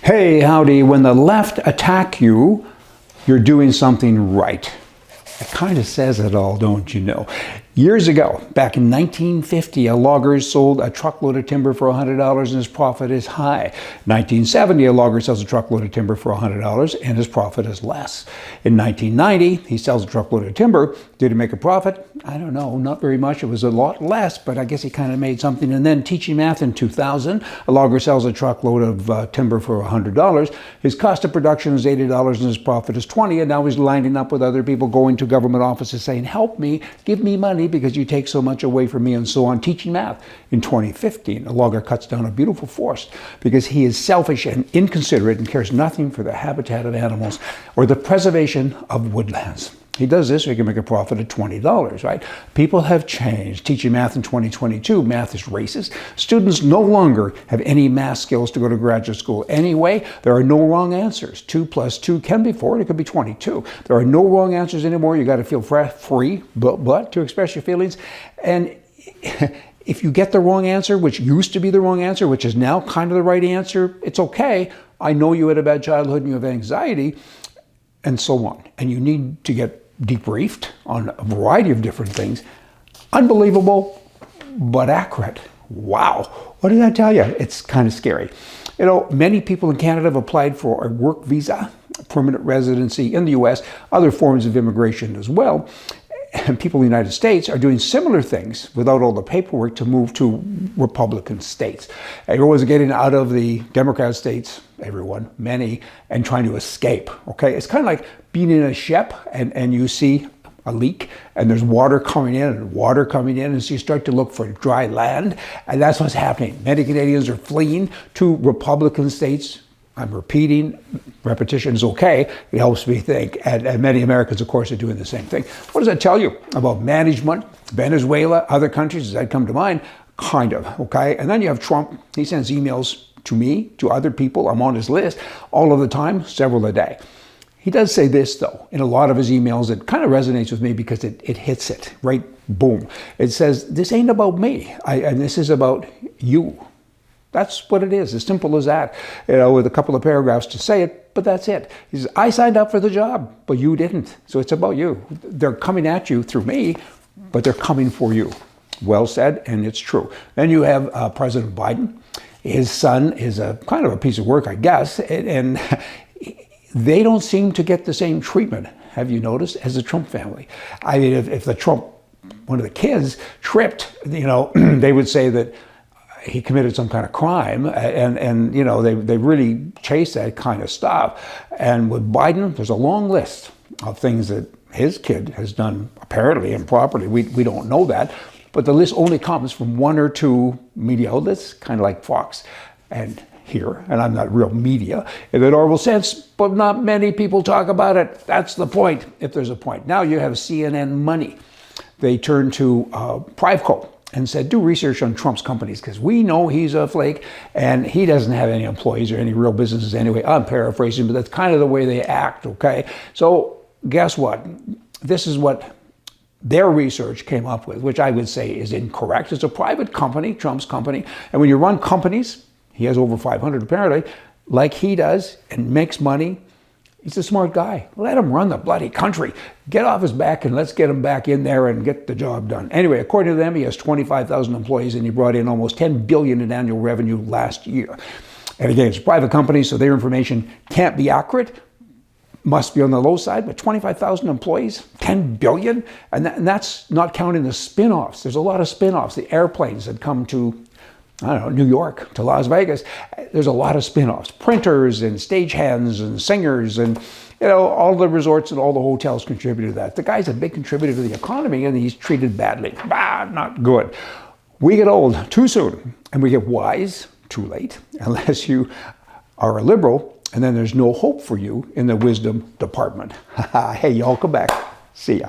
Hey, howdy. When the left attack you, you're doing something right. It kind of says it all, don't you know? Years ago, back in 1950, a logger sold a truckload of timber for $100 and his profit is high. 1970, a logger sells a truckload of timber for $100 and his profit is less. In 1990, he sells a truckload of timber. Did he make a profit? I don't know, not very much. It was a lot less, but I guess he kind of made something. And then teaching math in 2000, a logger sells a truckload of timber for $100. His cost of production is $80 and his profit is $20. And now he's lining up with other people, going to government offices saying, help me, give me money because you take so much away from me, and so on, teaching math. In 2015, a logger cuts down a beautiful forest because he is selfish and inconsiderate and cares nothing for the habitat of animals or the preservation of woodlands. He does this so he can make a profit of $20, right? People have changed. Teaching math in 2022, math is racist. Students no longer have any math skills to go to graduate school anyway. There are no wrong answers. 2 plus 2 can be 4, it could be 22. There are no wrong answers anymore. You got to feel free, but to express your feelings. And if you get the wrong answer, which used to be the wrong answer, which is now kind of the right answer, it's okay. I know you had a bad childhood and you have anxiety, and so on. And you need to get debriefed on a variety of different things. Unbelievable, but accurate. Wow. What did I tell you? It's kind of scary. You know, many people in Canada have applied for a work visa, permanent residency in the US, other forms of immigration as well. And people in the United States are doing similar things without all the paperwork to move to Republican states. Everyone's getting out of the Democrat states, many, and trying to escape, okay? It's kind of like being in a ship and you see a leak and there's water coming in and so you start to look for dry land, and that's what's happening. Many Canadians are fleeing to Republican states. I'm repeating, repetition is okay. It helps me think. And many Americans, of course, are doing the same thing. What does that tell you about management, Venezuela, other countries? Does that come to mind? Kind of, okay? And then you have Trump. He sends emails to me, to other people. I'm on his list all of the time, several a day. He does say this, though, in a lot of his emails. It kind of resonates with me because it hits it, right? Boom. It says, this ain't about me, and this is about you. That's what it is, as simple as that, you know, with a couple of paragraphs to say it, but that's it. He says, I signed up for the job, but you didn't, so it's about you. They're coming at you through me, but they're coming for you. Well said, and it's true. Then you have President Biden. His son is a kind of a piece of work, I guess, and they don't seem to get the same treatment, have you noticed, as the Trump family. I mean, if the Trump, one of the kids, tripped, you know, they would say that he committed some kind of crime, and you know, they really chase that kind of stuff. And with Biden, there's a long list of things that his kid has done apparently improperly. We don't know that, but the list only comes from one or two media outlets, kind of like Fox and here, and I'm not real media in the normal sense, but not many people talk about it. That's the point, if there's a point. Now you have CNN Money. They turn to Priveco and said, do research on Trump's companies, because we know he's a flake and he doesn't have any employees or any real businesses anyway. I'm paraphrasing, but that's kind of the way they act, okay? So guess what? This is what their research came up with, which I would say is incorrect. It's a private company, Trump's company, and when you run companies, he has over 500 apparently, like he does, and makes money, he's a smart guy. Let him run the bloody country. Get off his back and let's get him back in there and get the job done. Anyway, according to them, he has 25,000 employees and he brought in almost $10 billion in annual revenue last year. And again, it's a private company, so their information can't be accurate, must be on the low side, but 25,000 employees, 10 billion? And that's not counting the spin-offs. There's a lot of spin-offs. The airplanes that come to, I don't know, New York to Las Vegas. There's a lot of spin-offs. Printers and stagehands and singers and, you know, all the resorts and all the hotels contribute to that. The guy's a big contributor to the economy and he's treated badly. Not good. We get old too soon and we get wise too late, unless you are a liberal, and then there's no hope for you in the wisdom department. Hey, y'all come back. See ya.